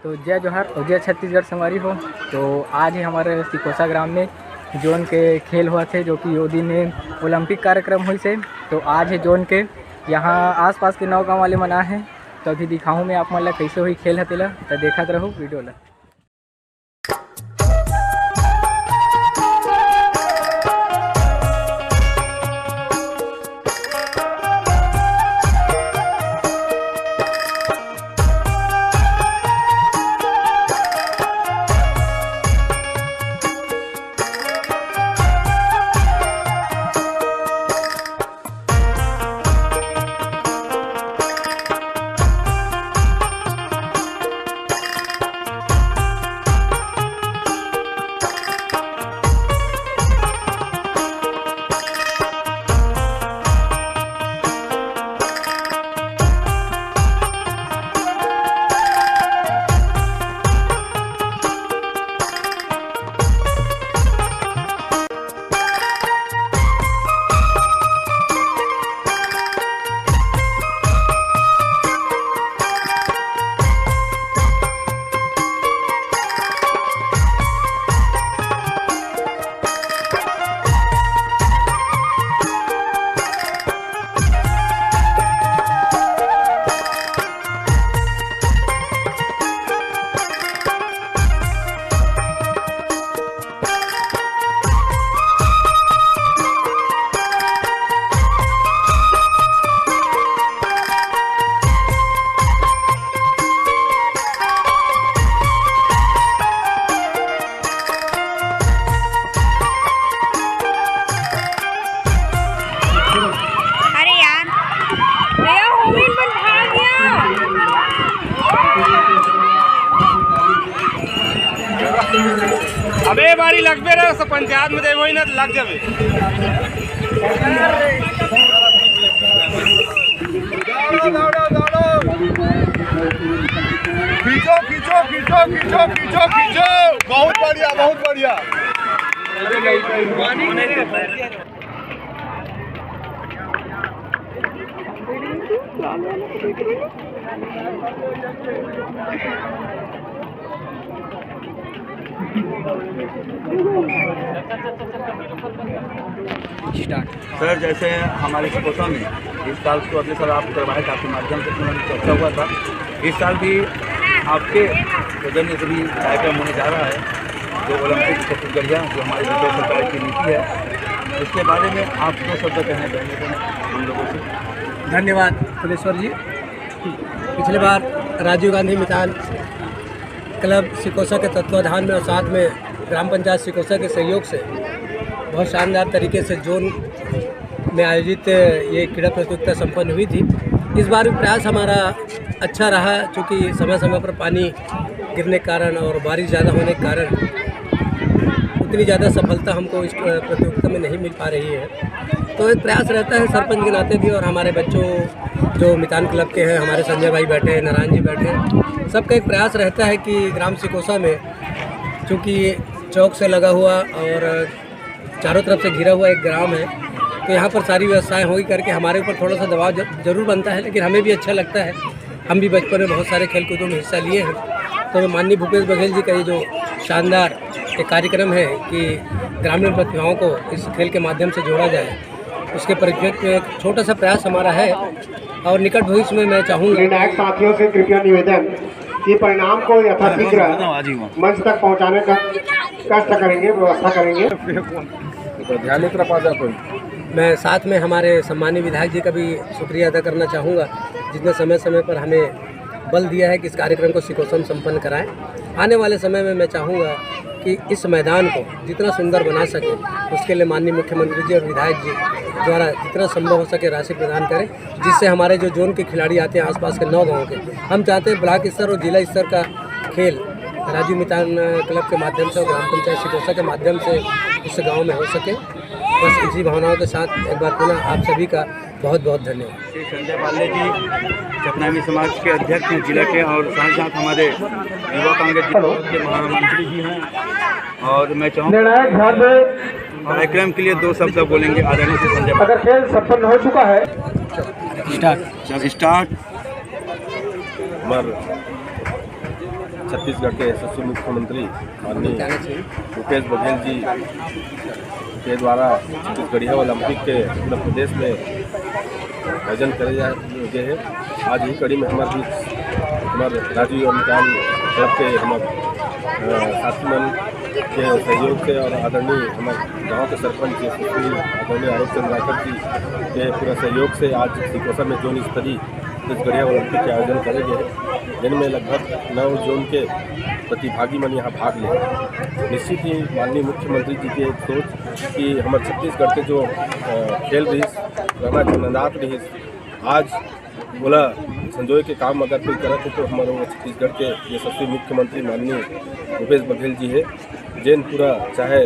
तो जय जोहार और जय छत्तीसगढ़ संगवारी हो। तो आज ही हमारे सिकोसा ग्राम में जोन के खेल हुआ थे, जो कि वो दिन ओलंपिक कार्यक्रम हुई से। तो आज है जोन के यहाँ आसपास के 9 गाँव वाले मना हैं। तो अभी दिखाऊँ मैं आप मन ला कैसे हुई खेल हतेला, तो देखत रहो वीडियो ला। अबे बारी लगबे रहे सब पंचायत में देवो ही ना लग जावे। खींचो खींचो खींचो खींचो खींचो खींचो, बहुत बढ़िया बहुत बढ़िया। सर, जैसे हमारे सिकोसा में इस साल तो अगले साल आप करवाए थे, आपके माध्यम से चर्चा हुआ था। इस साल भी आपके सौजन्य से भी कार्यक्रम होने जा रहा है, जो ओलंपिक छत्तीसगढ़िया जो हमारी प्रदेश सरकार की नीति है, उसके बारे में आप दो शब्द कहना चाहेंगे हम लोगों से। धन्यवाद फुलेश्वर जी। पिछले बार राजीव गांधी मैदान क्लब सिकोसा के तत्वाधान में और साथ में ग्राम पंचायत सिकोसा के सहयोग से बहुत शानदार तरीके से जोन में आयोजित ये क्रीड़ा प्रतियोगिता संपन्न हुई थी। इस बार भी प्रयास हमारा अच्छा रहा, क्योंकि समय समय पर पानी गिरने के कारण और बारिश ज़्यादा होने के कारण उतनी ज़्यादा सफलता हमको इस प्रतियोगिता में नहीं मिल पा रही है। तो एक प्रयास रहता है सरपंच के नाते भी, और हमारे बच्चों जो मितान क्लब के हैं, हमारे संजय भाई बैठे हैं, नारायण जी बैठे हैं, सबका एक प्रयास रहता है कि ग्राम सिकोसा में, चूँकि चौक से लगा हुआ और चारों तरफ से घिरा हुआ एक ग्राम है, तो यहाँ पर सारी व्यवस्थाएं होगी करके हमारे ऊपर थोड़ा सा दबाव जरूर बनता है, लेकिन हमें भी अच्छा लगता है। हम भी बचपन में बहुत सारे खेल कूदों में हिस्सा लिए हैं। तो माननीय भूपेश बघेल जी का ये जो शानदार एक कार्यक्रम है कि ग्रामीण प्रतिभाओं को इस खेल के माध्यम से जोड़ा जाए, उसके परिप्रेक्ष्य में एक छोटा सा प्रयास हमारा है। और निकट भविष्य में मैं चाहूँगा निर्णायक साथियों से कृपया निवेदन कि परिणाम को यथाशीघ्र मंच तक पहुँचाने का कष्ट करेंगे, व्यवस्था करेंगे। मैं साथ में हमारे सम्मानीय विधायक जी का भी शुक्रिया अदा करना चाहूँगा, जिसने समय समय पर हमें बल दिया है कि इस कार्यक्रम को सिकोसा में संपन्न कराएं। आने वाले समय में मैं चाहूँगा कि इस मैदान को जितना सुंदर बना सके, उसके लिए माननीय मुख्यमंत्री जी और विधायक जी द्वारा जितना संभव हो सके राशि प्रदान करें, जिससे हमारे जो जोन के खिलाड़ी आते हैं आसपास के 9 गाँव के, हम चाहते हैं ब्लॉक स्तर और जिला स्तर का खेल राजीव मितान क्लब के माध्यम से और ग्राम पंचायत सिकोसा के माध्यम से इस गांव में हो सके। बस इसी भावनाओं के साथ एक बार पुनः आप सभी का बहुत बहुत धन्यवाद। श्री संजय पाले जी चपनामी समाज के अध्यक्ष हैं जिला के, और साथ साथ हमारे युवा कांग्रेस के महामंत्री जी हैं। और मैं चाहूँगा कार्यक्रम के लिए 2 शब्द बोलेंगे आदरणीय श्री संजय पाले। अगर खेल संपन्न हो चुका है, स्टार्ट। छत्तीसगढ़ के यशस्वी मुख्यमंत्री माननीय भूपेश बघेल जी के द्वारा छत्तीसगढ़िया ओलंपिक के पूरे प्रदेश में आयोजन करे गए हैं। आज ही कड़ी में हमारे बीच हमारे राजीव अमितान क्लब के हमारे साथी मन के सहयोग से और आदरणीय हमारे गांव के सरपंच आदरणीय आरोप चंद्राकर जी के पूरा सहयोग से आज सिकोसा में जोन स्तरीय छत्तीसगढ़िया ओलंपिक के आयोजन करे गए, जिनमें लगभग 9 जोन के प्रतिभागी मन यहाँ भाग ले। निश्चित ही माननीय मुख्यमंत्री जी की एक सोच कि हमारे छत्तीसगढ़ के जो खेल रही रंगा चुनंदात रही आज बोला संजोए के काम अगर कोई करत है तो हमारे वो छत्तीसगढ़ के यशस्वी मुख्यमंत्री माननीय भूपेश बघेल जी है, जिन पूरा चाहे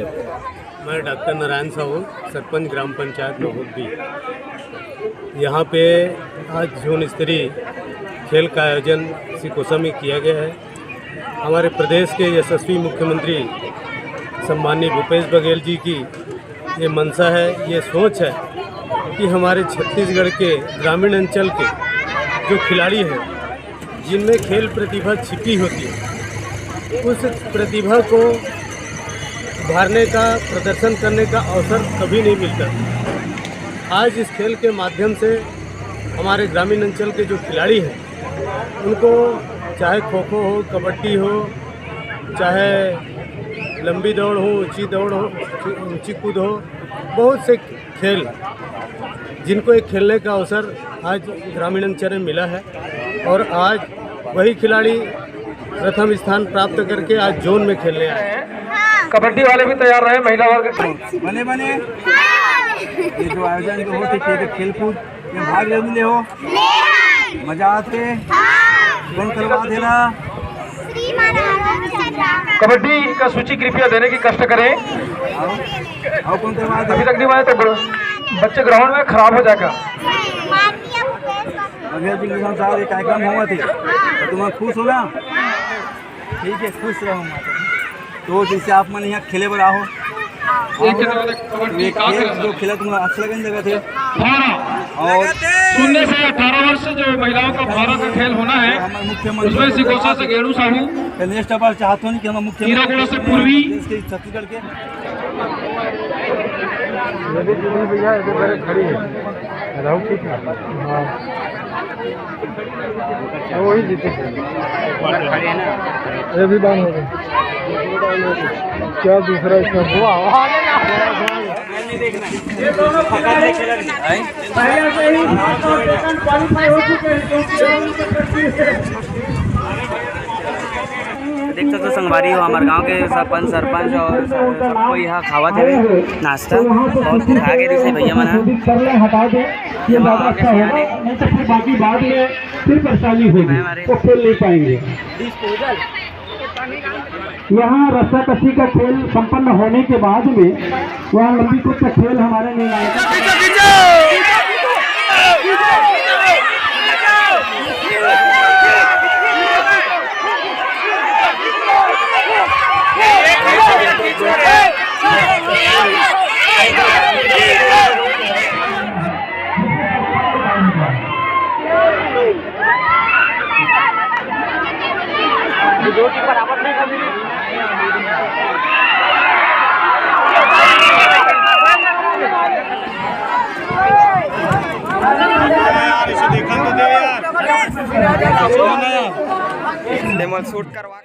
मैं डॉक्टर नारायण साहू सरपंच ग्राम पंचायत नौहद्दी। यहाँ पे आज जोन स्तरीय खेल का आयोजन सिकोसा में किया गया है। हमारे प्रदेश के यशस्वी मुख्यमंत्री सम्माननीय भूपेश बघेल जी की ये मंशा है, ये सोच है कि हमारे छत्तीसगढ़ के ग्रामीण अंचल के जो खिलाड़ी हैं जिनमें खेल प्रतिभा छिपी होती है, उस प्रतिभा को उभारने का, प्रदर्शन करने का अवसर कभी नहीं मिलता। आज इस खेल के माध्यम से हमारे ग्रामीण अंचल के जो खिलाड़ी हैं उनको चाहे खो खो हो, कबड्डी हो, चाहे लंबी दौड़ हो, ऊंची दौड़ हो, ऊंची कूद हो, बहुत से खेल जिनको एक खेलने का अवसर आज ग्रामीण अंचल में मिला है और आज वही खिलाड़ी प्रथम स्थान प्राप्त करके आज जोन में खेलने आए हैं। कबड्डी वाले भी तैयार रहे, महिला वर्ग बने ये जो आयोजन जो होते थे खेल कूद में भाग ले हो, मजा आते कौन करवा देना। कबड्डी का सूची कृपया देने की कष्ट करें। आओ कौन करवा दे। अभी तक नहीं आए तो बच्चे ग्राउंड में खराब हो जाएगा। सारे कार्यक्रम हुआ थे तो तुम्हें खुश हो ना, ठीक है खुश रहो। तो जैसे आप मन यहाँ खेले पर आओ, जो खेला तुम्हें अच्छा लगने लगा थे। और 0 से 18 वर्ष जो महिलाओं का भारत का खेल होना है उसमें सिकोसा से गेड़ू साहू नेक्स्ट बार चाहते हो कि हम मुख्यमंत्री से पूर्वी छत्तीसगढ़ के भैया खड़ी है राहुल, ठीक है वही जीते ये भी बान हो गए क्या दूसरा इसमें हुआ देख सकते संगवारी हो हमारे गांव के सरपंच और सबको यहाँ खावा थे नाश्ता बहुत खा के दिखे भैया मना हटा दे ये बात अच्छा होगा, नहीं तो फिर बाकी बाद में फिर परेशानी होगी तो खेल नहीं पाएंगे। यहाँ रस्साकशी का खेल संपन्न होने के बाद में वहाँ लंबी कूद का खेल हमारे नहीं आएगा। डेमो शूट करवा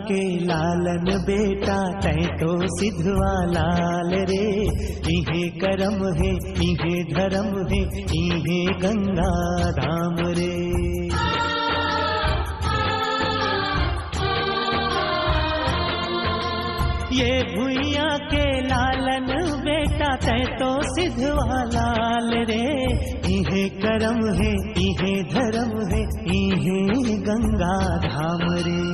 के लालन बेटा तै तो सिधवा लाल रे। इहे करम है इहे धर्म है इहे गंगा धाम रे। ये भुइया के लालन बेटा तै तो सिधवा लाल रे। इहे करम है इहे धर्म है इहे गंगा धाम रे।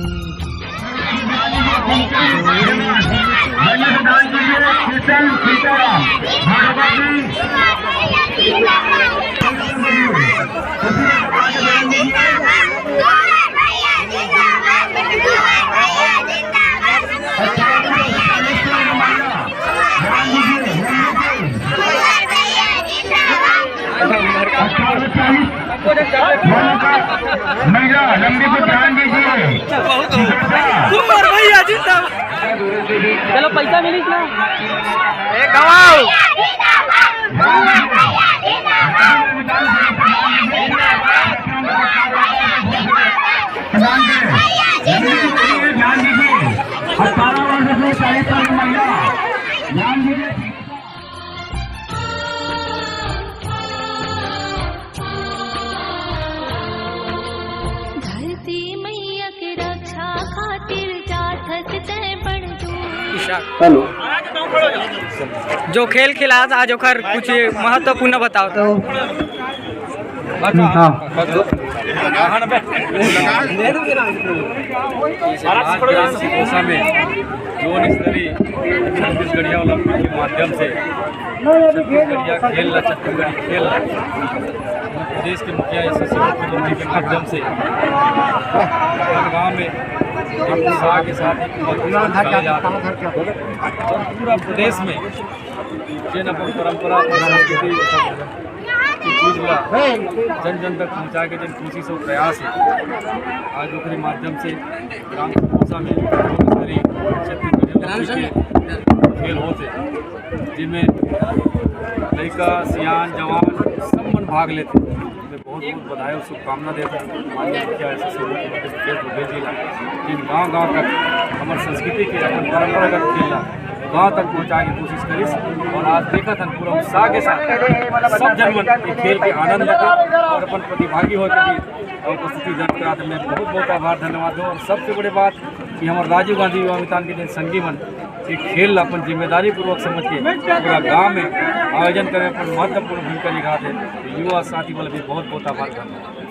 महिला लंबी को ध्यान दीजिए। चलो पैसा मिली ना गवाओ। ध्यान दीजिए 18 वर्ष से 40 वर्ष महिला ध्यान दीजिए। जो खेल खिला आज ओकर कुछ महत्वपूर्ण बताओ तो। सिकोसा में जोन स्तरीय छत्तीसगढ़िया ओलंपिक के माध्यम से छत्तीसगढ़िया खेल छत्तीसगढ़ी खेल प्रदेश के मुखिया यशस्वी मुख्यमंत्री के माध्यम से हर गाँव में एक उत्साह के साथ और पूरा प्रदेश में जिन अपन परंपरा और संस्कृति की चीज़ जन जन तक पहुँचा के जिन कोशिश और प्रयास है आज ओकरे माध्यम से ग्राम सिकोसा में छत्तीसगढ़ी खेल होते जिनमें लड़का सियान जवान सब मन भाग लेते। बहुत बहुत बधाई और शुभकामना देते हैं माननीय मुखिया यशस्वी जिला जिन गाँव गाँव तक हमारे संस्कृति के अपन परंपरागत खेल गाँव तक पहुँचाने की कोशिश करी। और आज देखा था पूरा उत्साह के साथ सब जनमन खेल के आनंद लेते और अपन प्रतिभागी होकर भी उपस्थिति दर्ज कराते। मैं बहुत बहुत आभार धन्यवाद दूँ। और सबसे बड़ी बात कि हमारे राजीव गांधी युवा मितान के दिन संगी मन ये खेल अपन जिम्मेदारी पूर्वक समझ के पूरा गाँव में आयोजन करने पर महत्वपूर्ण भूमिका निभाते हैं। युवा साथी वाले भी बहुत बहुत आभार धन्यवाद।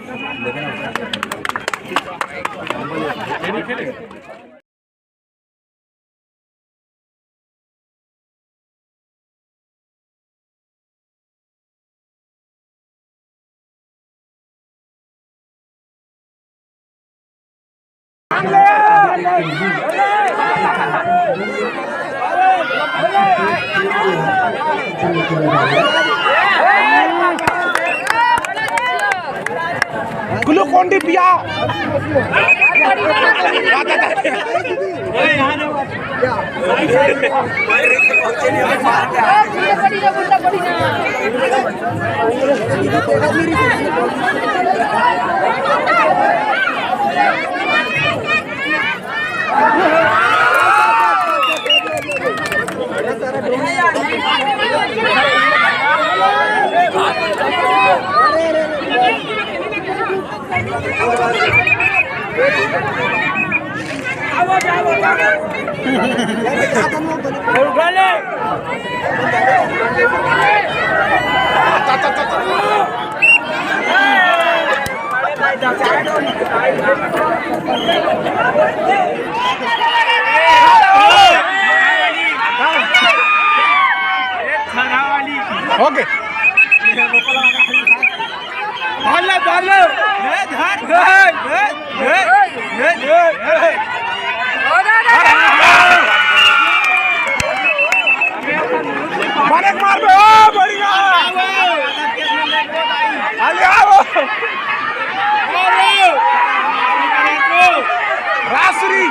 ग्लूकोन डी पिया। ओके रासरी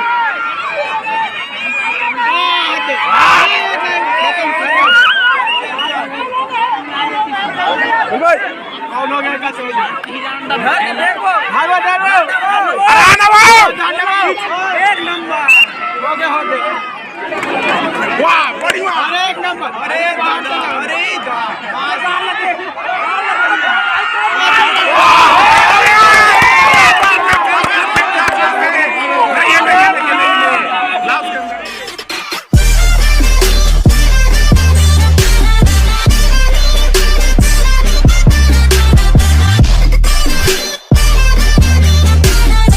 एक नंबर वाह बढ़िया, अरे एक नंबर, अरे